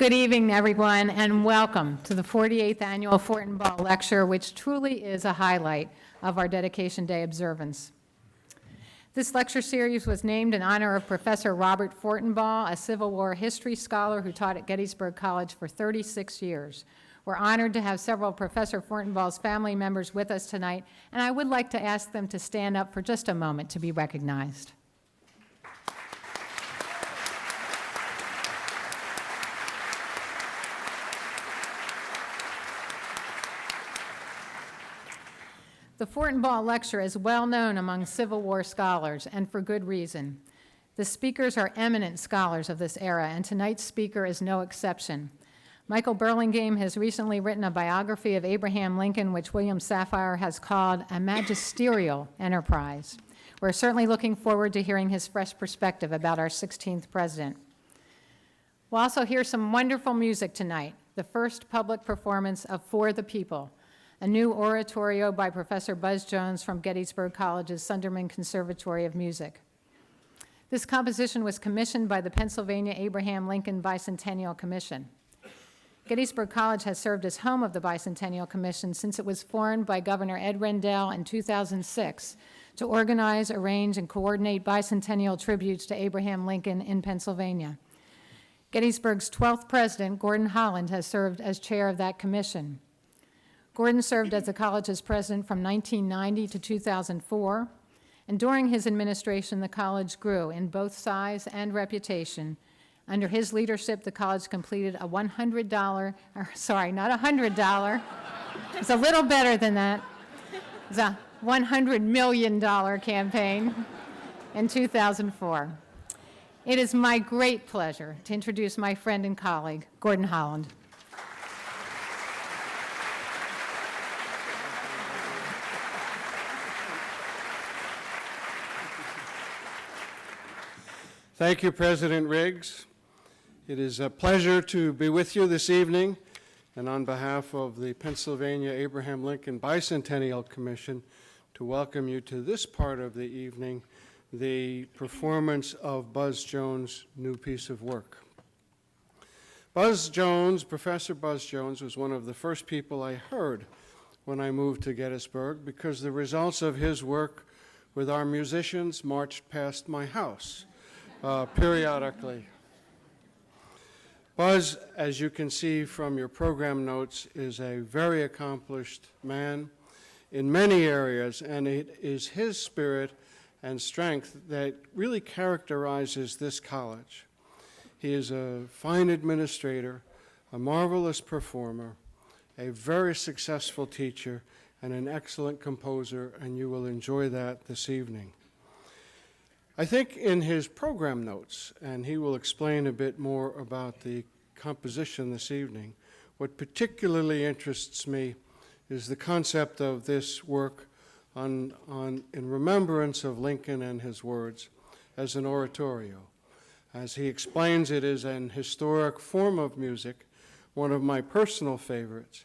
Good evening, everyone, and welcome to the 48th Annual Fortenbaugh Lecture, which truly is a highlight of our Dedication Day observance. This lecture series was named in honor of Professor Robert Fortenbaugh, a Civil War history scholar who taught at Gettysburg College for 36 years. We're honored to have several of Professor Fortenbaugh's family members with us tonight, and I would like to ask them to stand up for just a moment to be recognized. The Fortenbaugh Lecture is well known among Civil War scholars, and for good reason. The speakers are eminent scholars of this era, and tonight's speaker is no exception. Michael Burlingame has recently written a biography of Abraham Lincoln, which William Safire has called a magisterial enterprise. We're certainly looking forward to hearing his fresh perspective about our 16th president. We'll also hear some wonderful music tonight, the first public performance of For the People, a new oratorio by Professor Buzz Jones from Gettysburg College's Sunderman Conservatory of Music. This composition was commissioned by the Pennsylvania Abraham Lincoln Bicentennial Commission. Gettysburg College has served as home of the Bicentennial Commission since it was formed by Governor Ed Rendell in 2006 to organize, arrange, and coordinate bicentennial tributes to Abraham Lincoln in Pennsylvania. Gettysburg's 12th president, Gordon Holland, has served as chair of that commission. Gordon served as the college's president from 1990 to 2004, and during his administration, the college grew in both size and reputation. Under his leadership, the college completed a $100, not $100, it's a little better than that. It's a $100 million campaign in 2004. It is my great pleasure to introduce my friend and colleague, Gordon Holland. Thank you, President Riggs. It is a pleasure to be with you this evening, and on behalf of the Pennsylvania Abraham Lincoln Bicentennial Commission, to welcome you to this part of the evening, the performance of Buzz Jones' new piece of work. Professor Buzz Jones, was one of the first people I heard when I moved to Gettysburg, because the results of his work with our musicians marched past my house periodically. Buzz, as you can see from your program notes, is a very accomplished man in many areas, and it is his spirit and strength that really characterizes this college. He is a fine administrator, a marvelous performer, a very successful teacher, and an excellent composer, and you will enjoy that this evening. I think in his program notes, and he will explain a bit more about the composition this evening, what particularly interests me is the concept of this work in remembrance of Lincoln and his words as an oratorio. As he explains, it is an historic form of music, one of my personal favorites,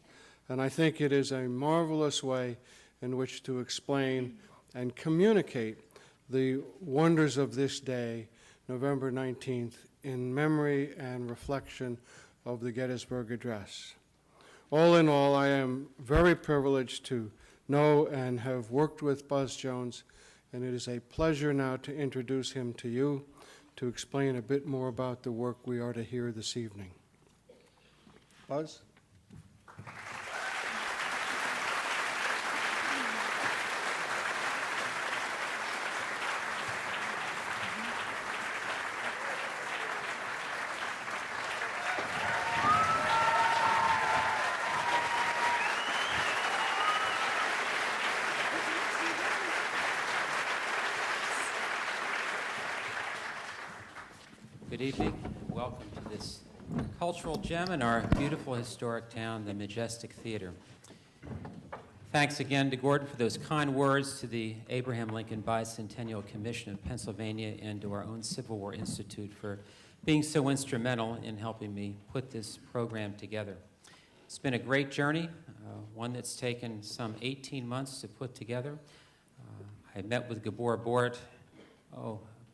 and I think it is a marvelous way in which to explain and communicate the wonders of this day, November 19th, in memory and reflection of the Gettysburg Address. All in all, I am very privileged to know and have worked with Buzz Jones, and it is a pleasure now to introduce him to you to explain a bit more about the work we are to hear this evening. Buzz? Good evening. Welcome to this cultural gem in our beautiful historic town, the Majestic Theater. Thanks again to Gordon for those kind words, to the Abraham Lincoln Bicentennial Commission of Pennsylvania, and to our own Civil War Institute for being so instrumental in helping me put this program together. It's been a great journey, one that's taken some 18 months to put together. I met with Gabor Boritt,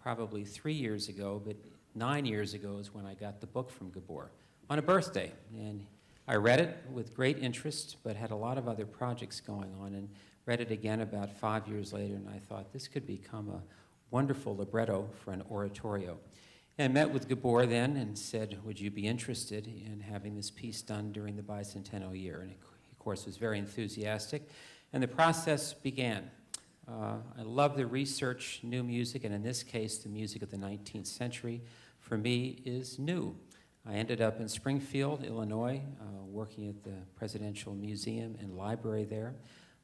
probably 3 years ago, but 9 years ago is when I got the book from Gabor. on a birthday. And I read it with great interest, but had a lot of other projects going on, and read it again about 5 years later, and I thought this could become a wonderful libretto for an oratorio. And met with Gabor then and said, would you be interested in having this piece done during the bicentennial year? And he, of course, was very enthusiastic, and the process began. I love the research, new music, and in this case, the music of the 19th century, for me, is new. I ended up in Springfield, Illinois, working at the Presidential Museum and Library there.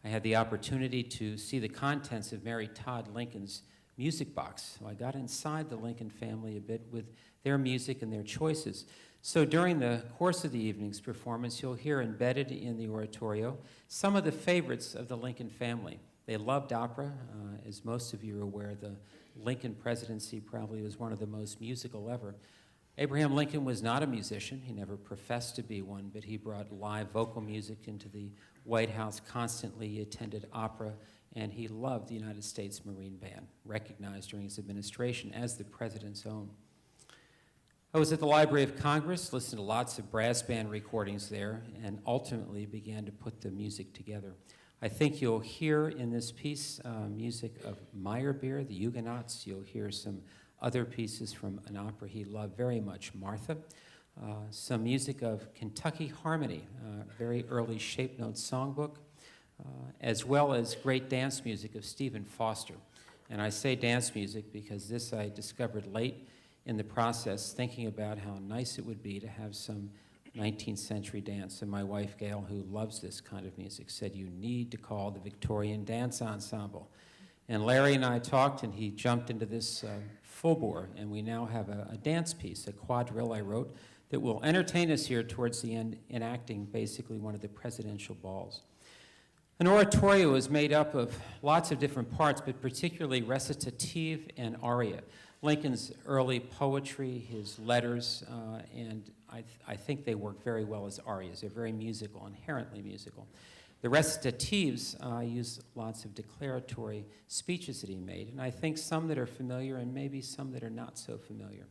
I had the opportunity to see the contents of Mary Todd Lincoln's music box. So I got inside the Lincoln family a bit with their music and their choices. So during the course of the evening's performance, you'll hear embedded in the oratorio some of the favorites of the Lincoln family. They loved opera. As most of you are aware, the Lincoln presidency probably was one of the most musical ever. Abraham Lincoln was not a musician. He never professed to be one, but he brought live vocal music into the White House constantly. He attended opera, and he loved the United States Marine Band, recognized during his administration as the president's own. I was at the Library of Congress, listened to lots of brass band recordings there, and ultimately began to put the music together. I think you'll hear in this piece music of Meyerbeer, the Huguenots. You'll hear some other pieces from an opera he loved very much, Martha. Some music of Kentucky Harmony, very early shape note songbook, as well as great dance music of Stephen Foster. And I say dance music because this I discovered late in the process, thinking about how nice it would be to have some 19th century dance. And my wife, Gail, who loves this kind of music, said, you need to call the Victorian Dance Ensemble. And Larry and I talked, and he jumped into this full bore, and we now have a dance piece, a quadrille I wrote, that will entertain us here towards the end, enacting basically one of the presidential balls. An oratorio is made up of lots of different parts, but particularly recitative and aria. Lincoln's early poetry, his letters, and I think they work very well as arias. They're very musical, inherently musical. The recitatives use lots of declaratory speeches that he made, and I think some that are familiar and maybe some that are not so familiar.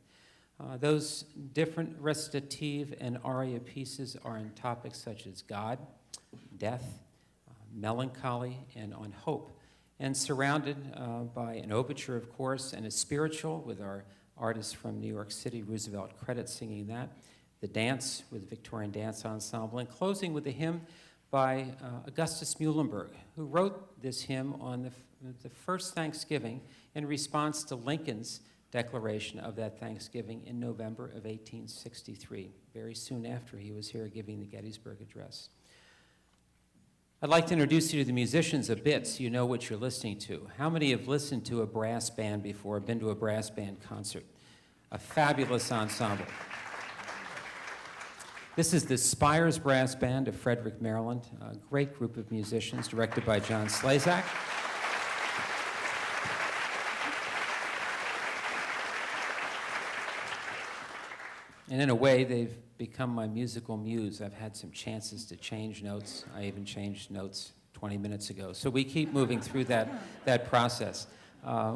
Those different recitative and aria pieces are on topics such as God, death, melancholy, and on hope, and surrounded by an overture, of course, and a spiritual with our artists from New York City, Roosevelt Credit, singing that, the dance with the Victorian Dance Ensemble, and closing with a hymn by Augustus Muhlenberg, who wrote this hymn on the first Thanksgiving in response to Lincoln's declaration of that Thanksgiving in November of 1863, very soon after he was here giving the Gettysburg Address. I'd like to introduce you to the musicians a bit so you know what you're listening to. How many have listened to a brass band before, been to a brass band concert? A fabulous ensemble. This is the Spires Brass Band of Frederick, Maryland, a great group of musicians directed by John Slezak. And in a way, they've become my musical muse. I've had some chances to change notes. I even changed notes 20 minutes ago. So we keep moving through that process.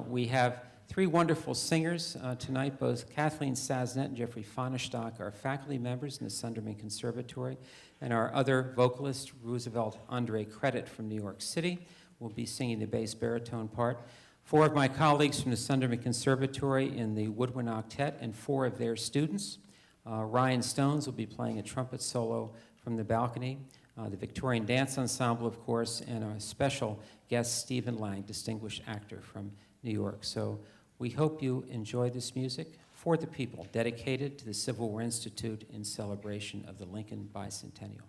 We have three wonderful singers tonight. Both Kathleen Sasnett and Jeffrey Fahnestock are faculty members in the Sunderman Conservatory, and our other vocalist, Roosevelt Credit from New York City, will be singing the bass-baritone part. Four of my colleagues from the Sunderman Conservatory in the Woodwind Octet, and four of their students. Ryan Stones will be playing a trumpet solo from the balcony. The Victorian Dance Ensemble, of course, and our special guest, Stephen Lang, distinguished actor from New York. So we hope you enjoy this music for the people, dedicated to the Civil War Institute in celebration of the Lincoln Bicentennial.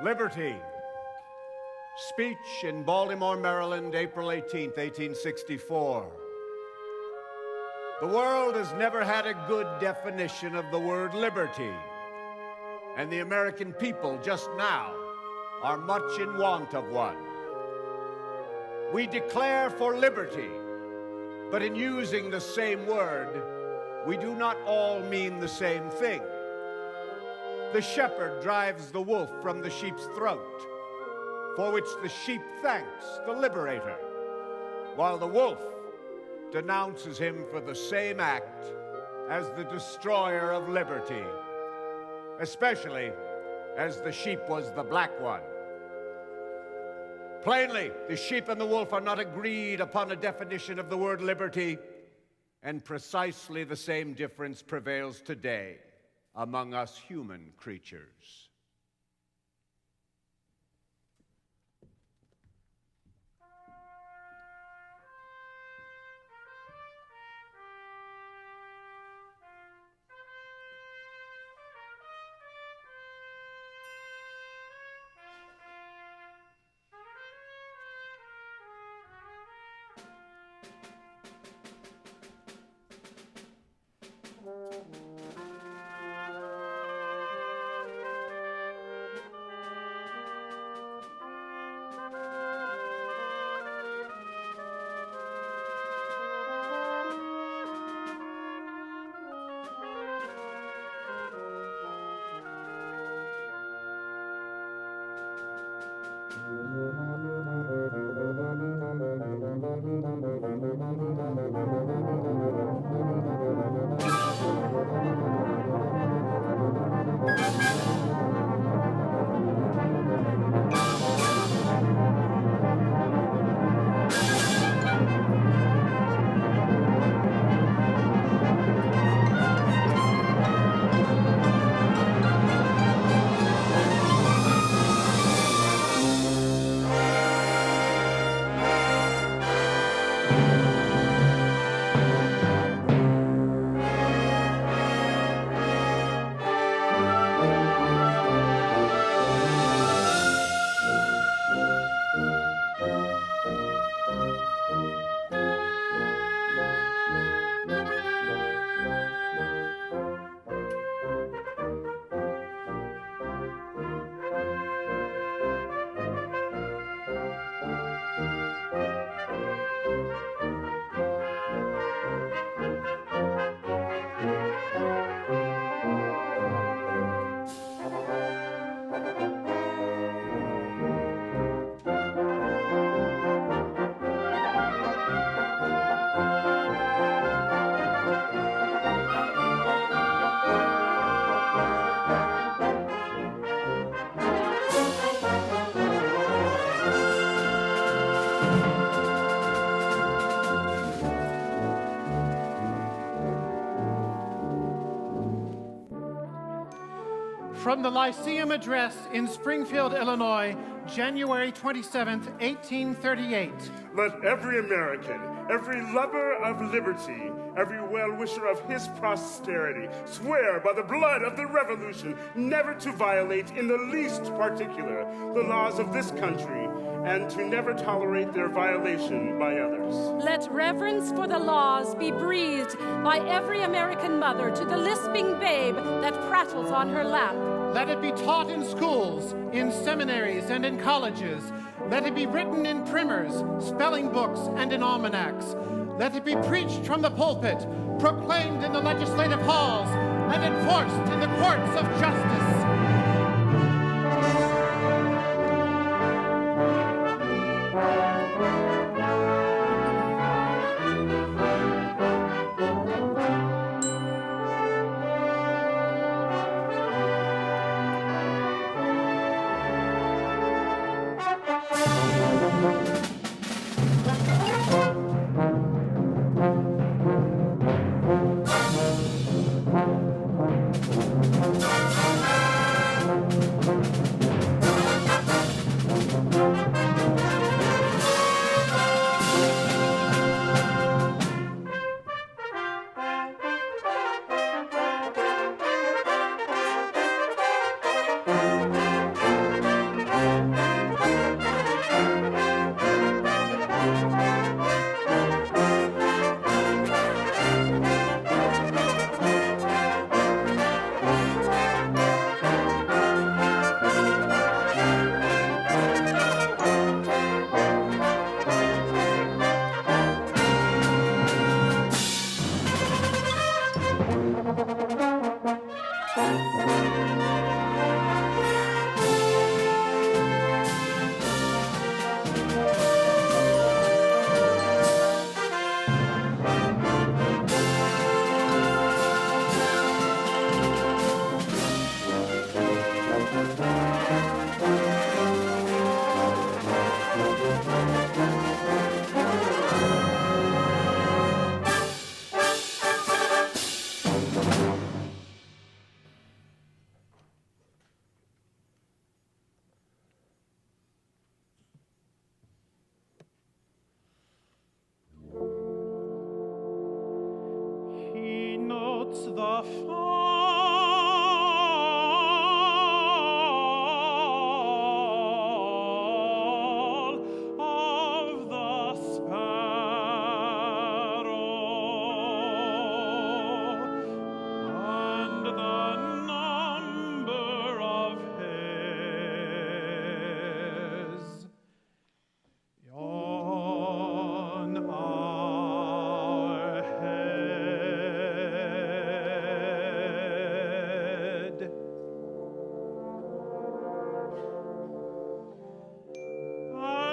Liberty. Speech in Baltimore, Maryland, April 18th, 1864. The world has never had a good definition of the word liberty, and the American people just now are much in want of one. We declare for liberty, but in using the same word, we do not all mean the same thing. The shepherd drives the wolf from the sheep's throat, for which the sheep thanks the liberator, while the wolf denounces him for the same act as the destroyer of liberty, especially as the sheep was the black one. Plainly, the sheep and the wolf are not agreed upon a definition of the word liberty, and precisely the same difference prevails today among us human creatures. From the Lyceum Address in Springfield, Illinois, January 27th, 1838. Let every American, every lover of liberty, every well-wisher of his posterity swear by the blood of the Revolution never to violate in the least particular the laws of this country and to never tolerate their violation by others. Let reverence for the laws be breathed by every American mother to the lisping babe that prattles on her lap. Let it be taught in schools, in seminaries, and in colleges. Let it be written in primers, spelling books, and in almanacs. Let it be preached from the pulpit, proclaimed in the legislative halls, and enforced in the courts of justice.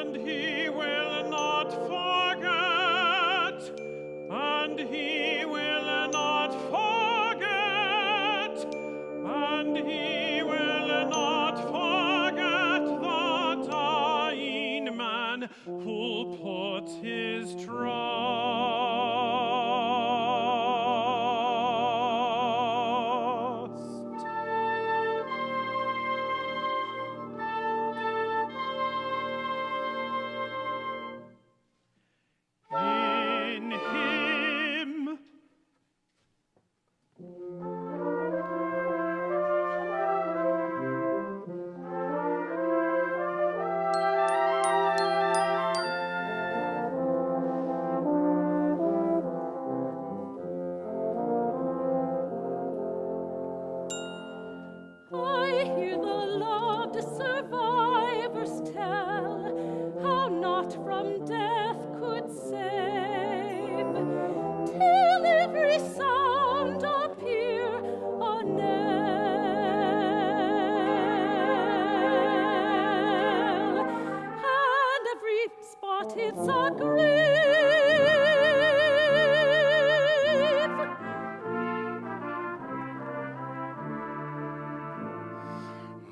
and he will not forget, and he will not forget, and he will not forget the dying man who put his trust. In him. I hear the loved survivors tell how not from death could save, till every sound appear a knell, and every spot it's a grave.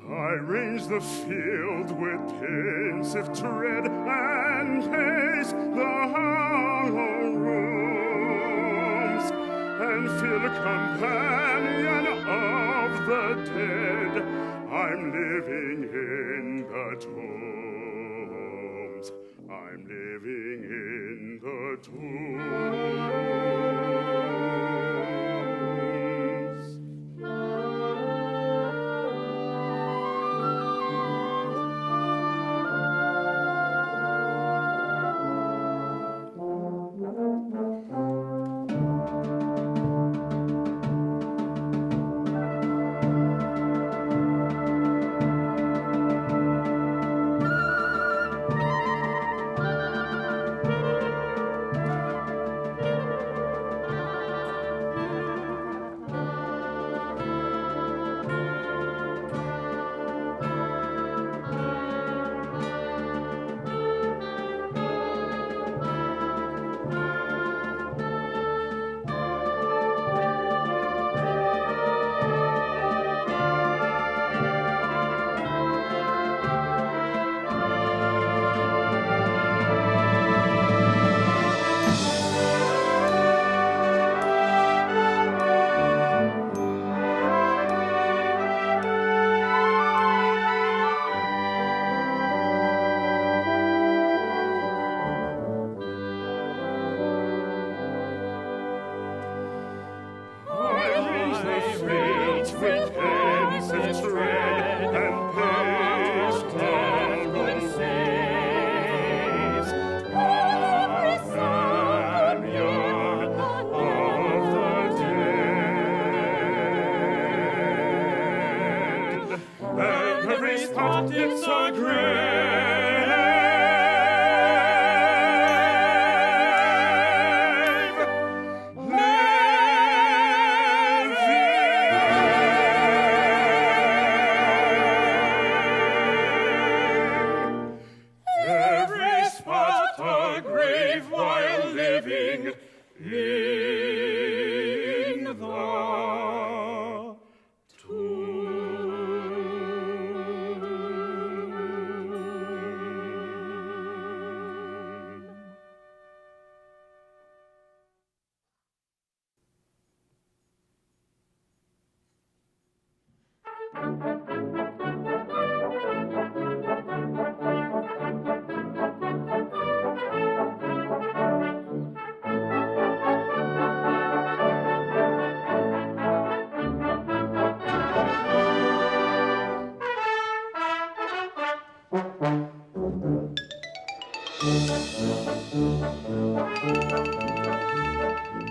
I range the field with pensive tread and pace the hollow rooms and feel a companion of the dead. I'm living in the tombs. I'm living in the tombs.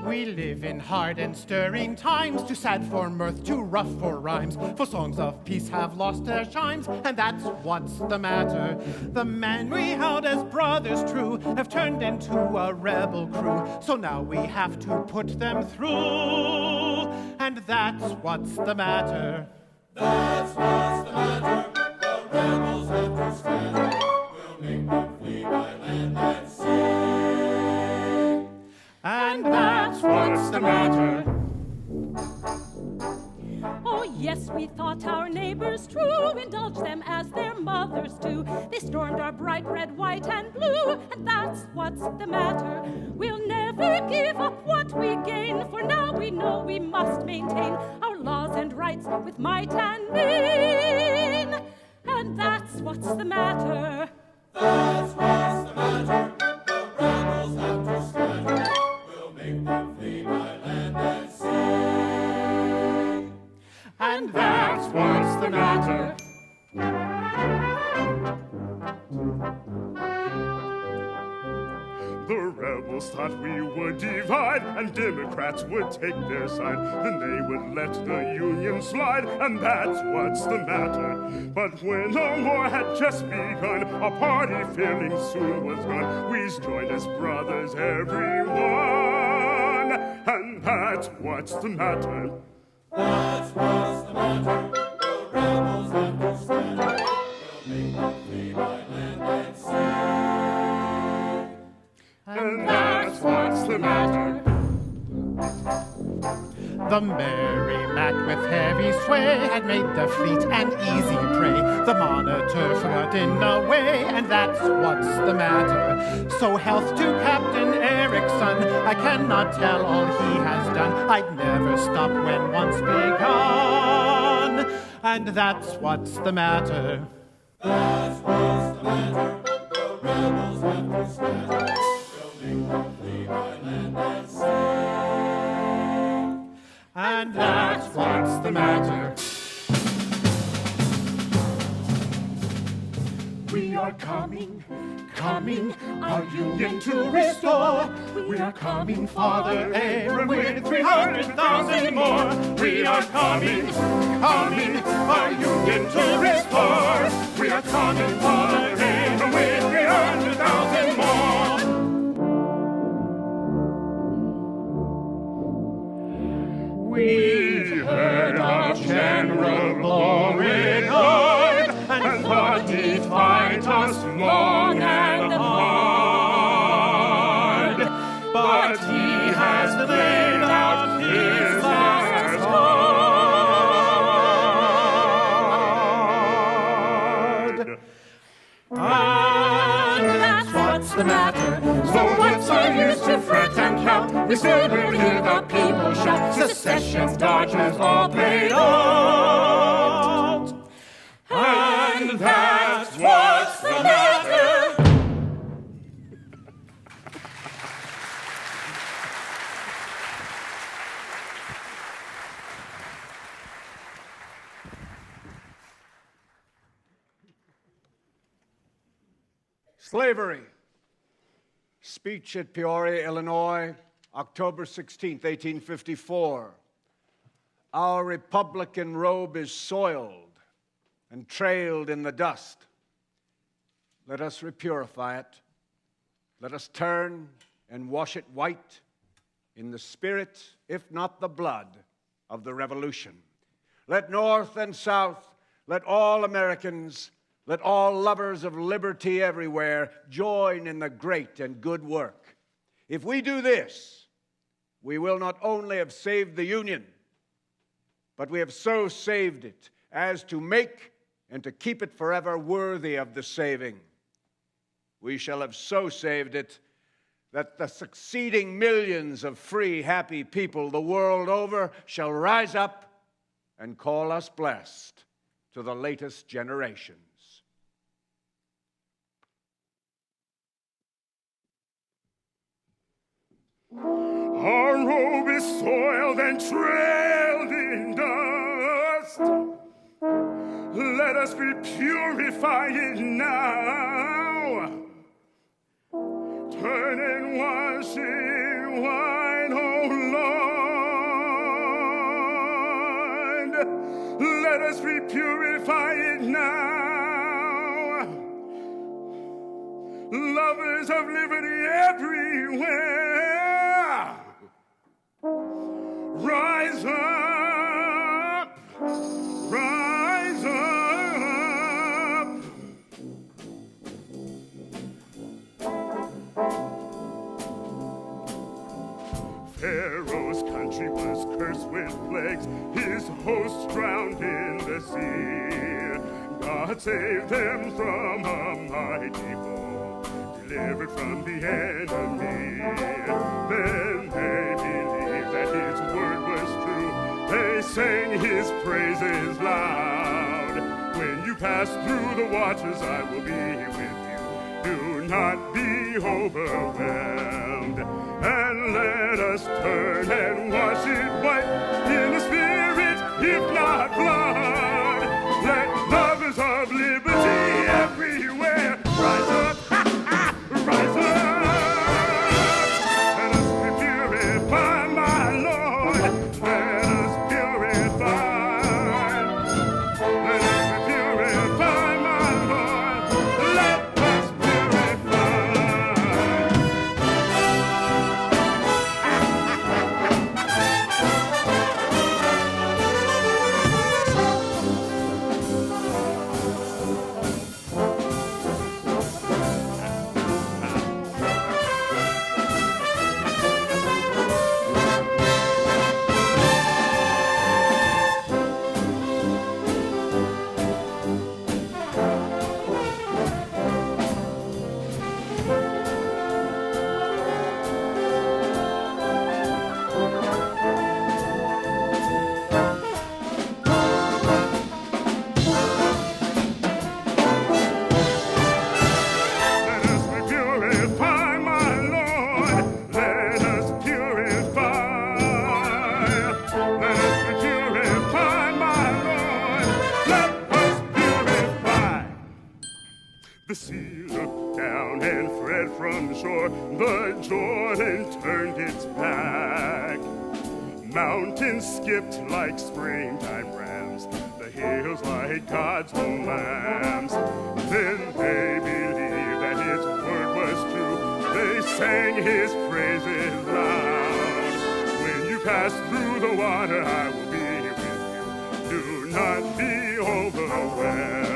We live in hard and stirring times, too sad for mirth, too rough for rhymes, for songs of peace have lost their chimes, and that's what's the matter. The men we held as brothers true have turned into a rebel crew, so now we have to put them through, and that's what's the matter. That's what's the matter. The rebels have to stand. We'll make them flee. true, indulge them as their mothers do. They stormed our bright red, white, and blue, and that's what's the matter. We'll never give up what we gain, for now we know we must maintain our laws and rights with might and main. And that's what's the matter. That's what's the matter. The rebels have to scatter. We'll make them flee by land and sea. And that's what's the matter. The rebels thought we would divide, and Democrats would take their side. Then they would let the Union slide, and that's what's the matter. But when the war had just begun, a party feeling soon was gone. We joined as brothers, everyone, and that's what's the matter. That's what's the matter. The rebels have to scatter. We'll make them flee by land and sea. And that's what's the matter. The Merrimac with heavy sway had made the fleet an easy prey. The Monitor forgot in a way, and that's what's the matter. So health to Captain Erickson, I cannot tell all he has done. I'd never stop when once begun, and that's what's the matter. That's what's the matter. The rebels have to scatter. We'll make them flee by land and sea. And that's what's the matter. We are coming, our union to restore. We are coming, Father Abraham, with 300,000 more. We are coming, our union to restore. We are coming, Father Abraham, with 300,000 more. We heard our General Boritt, and thought he'd fight us long and hard. But he has played out his last card. And that's what's the matter. So what's our use to fret and count? We still will hear the people shout. Secession's dodges all played out. And that's what's the matter. Slavery. Speech at Peoria, Illinois, October 16th, 1854. Our Republican robe is soiled and trailed in the dust. Let us repurify it. Let us turn and wash it white in the spirit, if not the blood, of the Revolution. Let North and South, let all Americans, let all lovers of liberty everywhere join in the great and good work. If we do this, we will not only have saved the Union, but we have so saved it as to make and to keep it forever worthy of the saving. We shall have so saved it that the succeeding millions of free, happy people the world over shall rise up and call us blessed to the latest generations. Our robe is soiled and trailed in dust. Let us be purified now. Turn and wash it white, oh Lord. Let us be purified now. Lovers of liberty everywhere. Rise up, rise up. Pharaoh's country was cursed with plagues, his hosts drowned in the sea. God saved them from a mighty foe, delivered from the enemy. Then they believed that his word was true. They sang his praises loud. When you pass through the waters, I will be with you. Do not be overwhelmed. And let us turn and wash it white in the spirit, if not blood. Let lovers of liberty everywhere rise up, rise up. Let us be purified, my Lord. Let us purify. Let us be purified, my Lord. Let us The sea looked down and fled from the shore. The Jordan turned its back. Mountains skipped like springtime rams, the hills like God's own lambs. Then they believed that his word was true. They sang his praises loud. When you pass through the water, I will be with you. Do not be overwhelmed.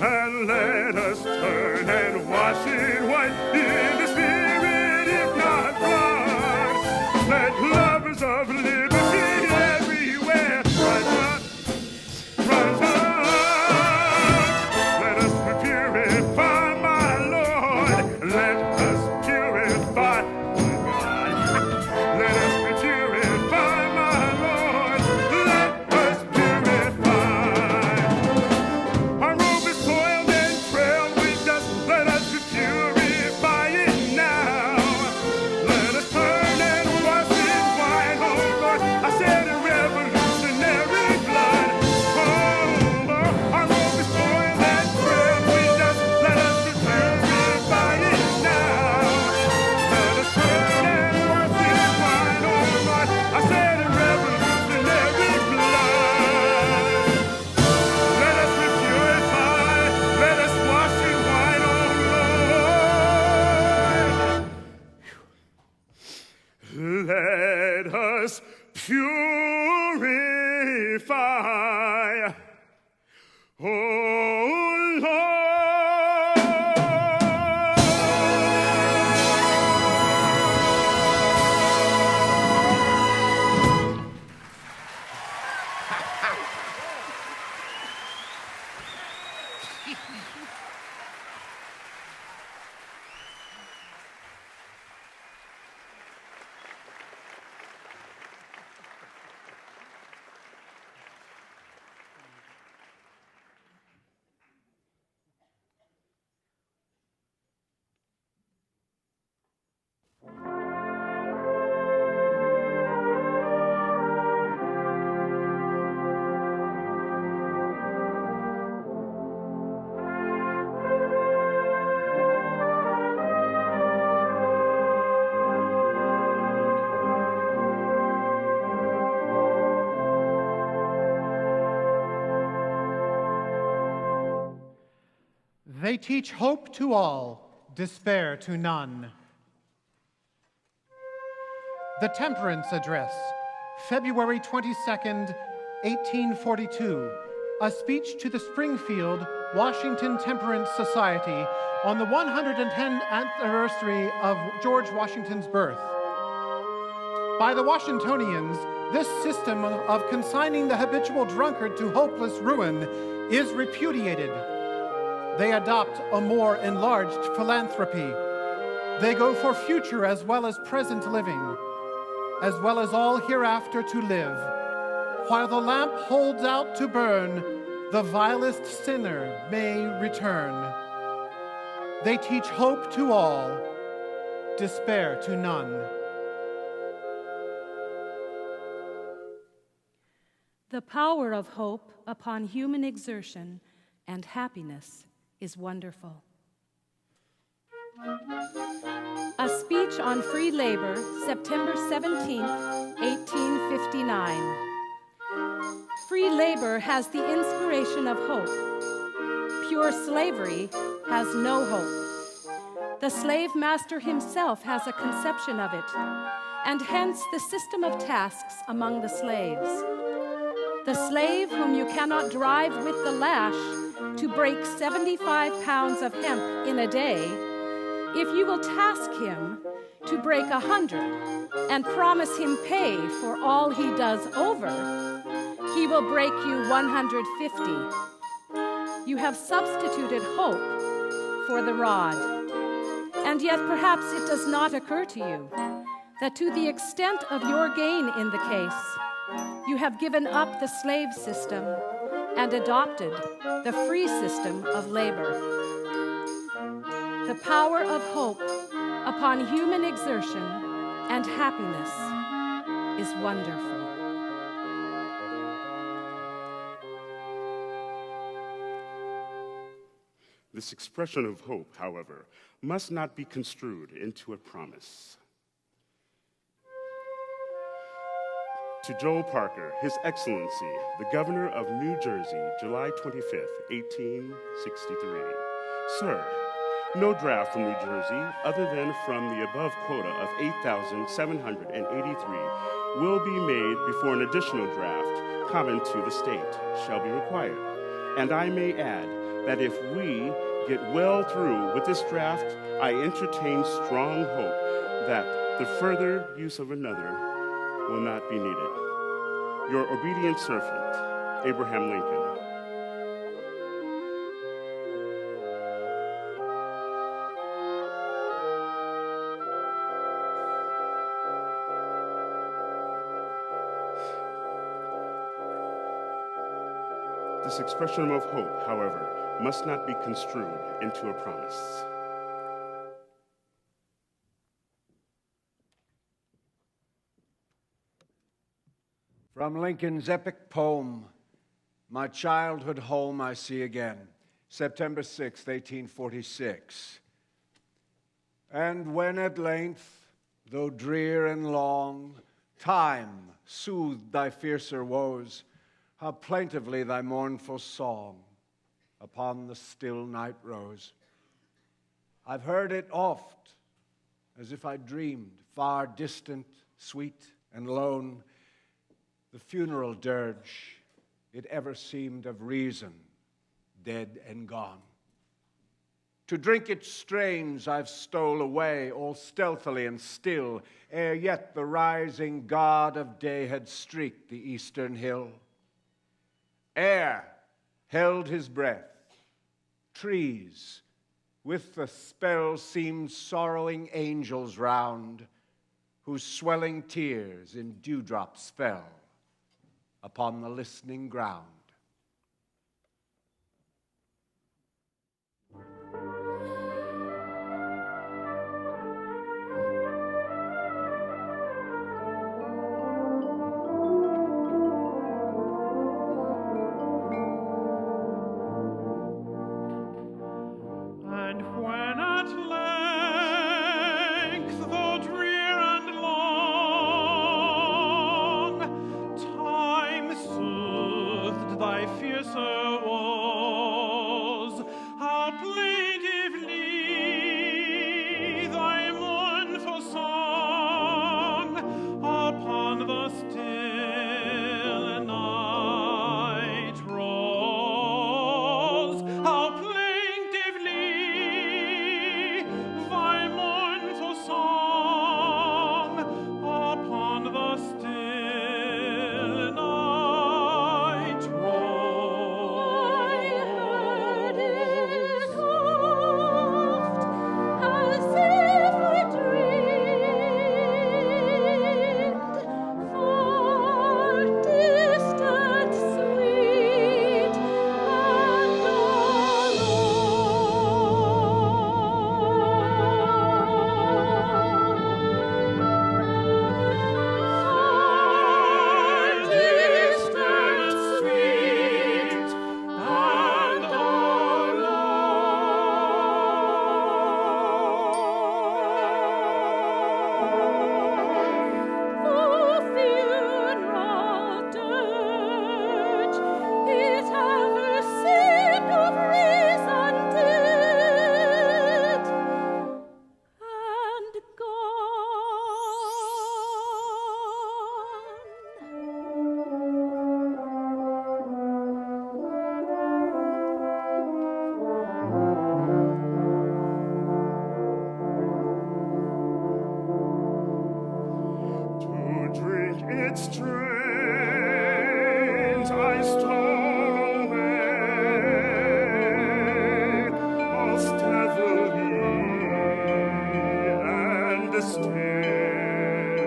And let us turn and wash it white in the spirit, if not blood. Let lovers of liberty everywhere rise up, rise up. Let us purify, my Lord. Let us purify, my God. Let us purify, my Lord. Let us purify. Our robe is soiled and trailed with dust. Let us purify it now. Let us turn and wash it white, oh Lord. I said in revolutionary blood. Oh, our robe is soiled and trailed with dust. Let us purify it now. Let us turn and wash it white, oh Lord. I said in revolutionary blood. Let us be purified, let us wash it white, oh Lord. Let us purify, oh Lord. They teach hope to all, despair to none. The Temperance Address, February 22nd, 1842, a speech to the Springfield, Washington Temperance Society on the 110th anniversary of George Washington's birth. By the Washingtonians, this system of consigning the habitual drunkard to hopeless ruin is repudiated. They adopt a more enlarged philanthropy. They go for future as well as present living, as well as all hereafter to live. While the lamp holds out to burn, the vilest sinner may return. They teach hope to all, despair to none. The power of hope upon human exertion and happiness is wonderful. A speech on free labor, September 17, 1859. Free labor has the inspiration of hope. Pure slavery has no hope. The slave master himself has a conception of it, and hence the system of tasks among the slaves. The slave whom you cannot drive with the lash to break 75 pounds of hemp in a day, if you will task him to break 100 and promise him pay for all he does over, he will break you 150. You have substituted hope for the rod. And yet perhaps it does not occur to you that to the extent of your gain in the case, you have given up the slave system and adopted the free system of labor. The power of hope upon human exertion and happiness is wonderful. This expression of hope, however, must not be construed into a promise. To Joel Parker, His Excellency, the Governor of New Jersey, July 25th, 1863. Sir, no draft from New Jersey, other than from the above quota of 8,783, will be made before an additional draft, common to the state, shall be required. And I may add that if we get well through with this draft, I entertain strong hope that the further use of another will not be needed. Your obedient servant, Abraham Lincoln. This expression of hope, however, must not be construed into a promise. From Lincoln's epic poem, My Childhood Home I See Again, September 6, 1846. And when at length, though drear and long, time soothed thy fiercer woes, how plaintively thy mournful song upon the still night rose. I've heard it oft, as if I dreamed, far distant, sweet and lone, the funeral dirge, it ever seemed of reason, dead and gone. To drink its strains I've stole away, all stealthily and still, ere yet the rising god of day had streaked the eastern hill. Air held his breath. Trees, with the spell, seemed sorrowing angels round, whose swelling tears in dewdrops fell upon the listening ground. endless tale,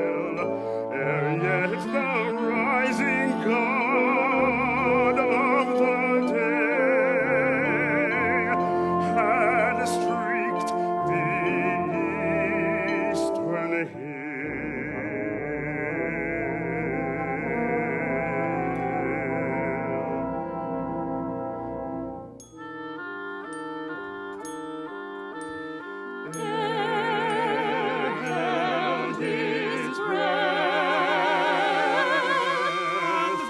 ere yet the rising god of the day had streaked the eastern hill. Held his breath,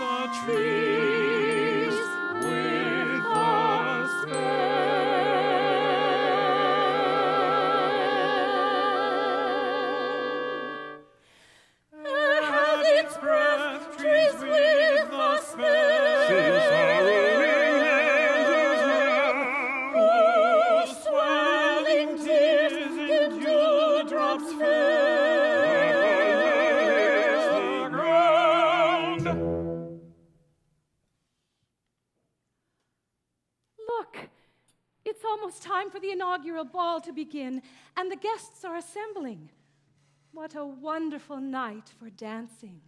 the trees with the held its breath, trees with the Since our ruling hands whose swelling tears in dewdrops fill the ground. Look, it's almost time for the inaugural ball to begin, and the guests are assembling. What a wonderful night for dancing.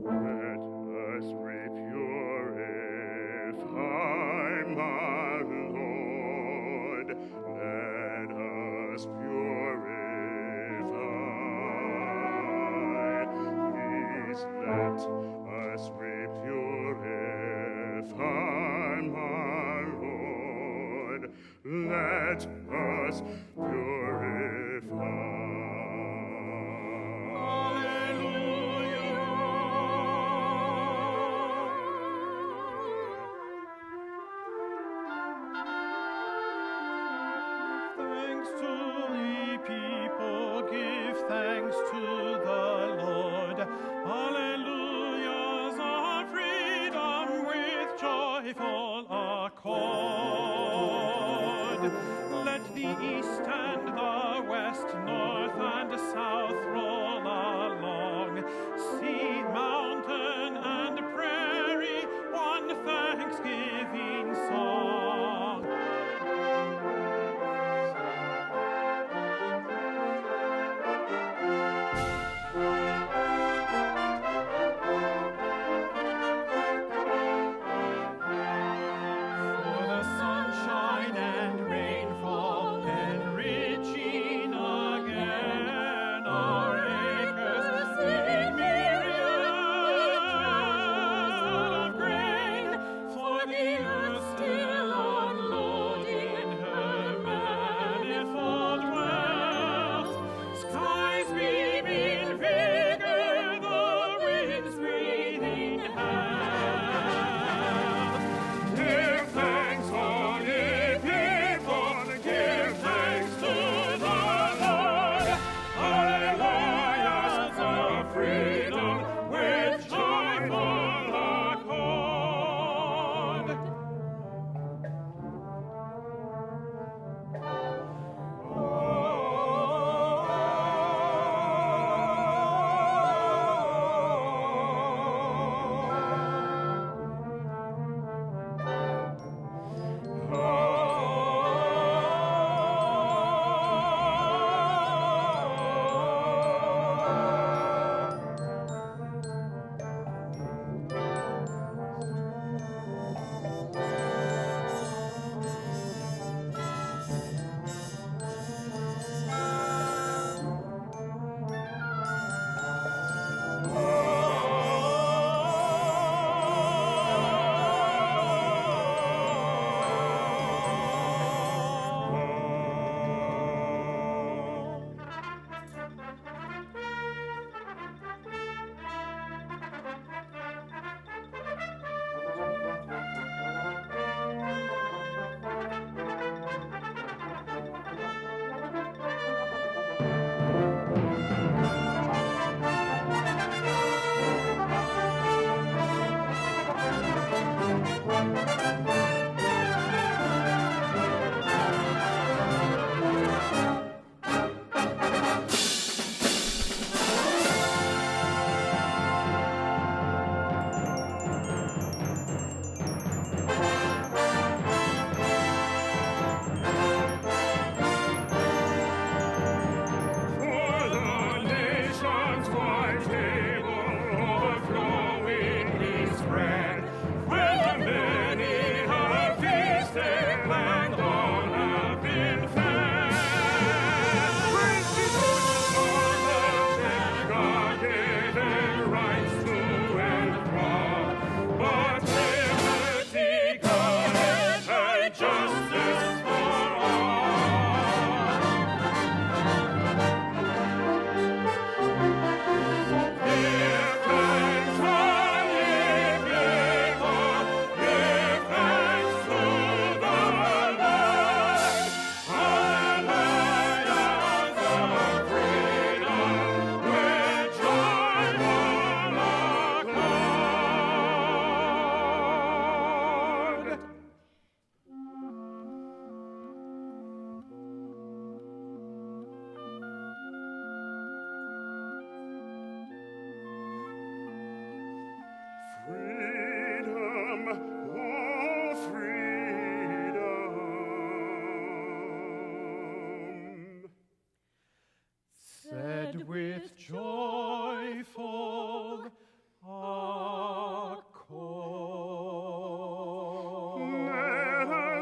Let us repurify, my Lord. Let us purify. Please let us repurify, my Lord. Let us purify. Thanks to the Lord. Alleluias of freedom with joyful accord. Let the east and the west, north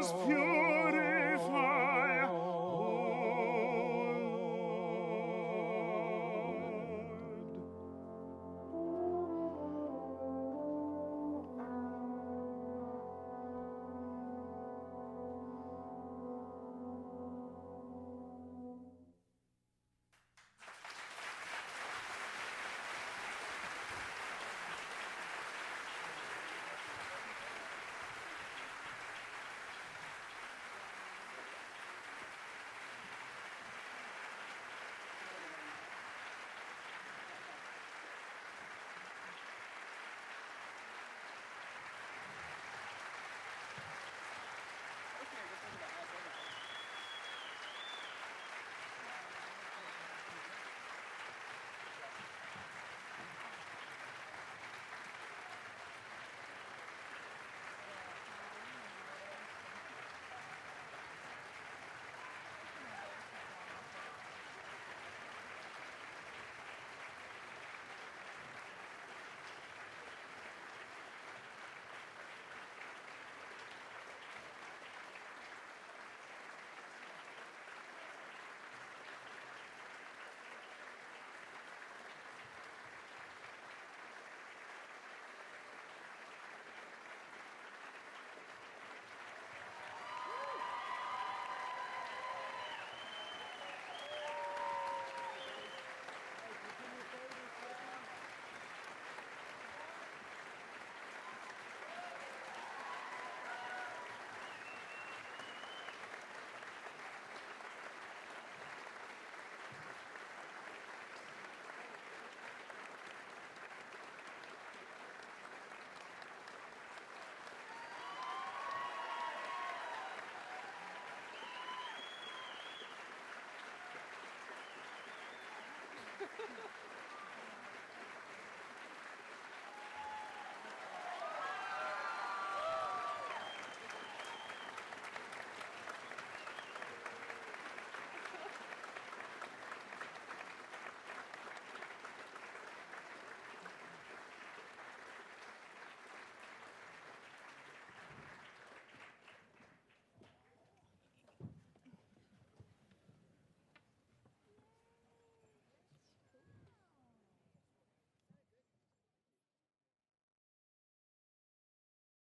as pure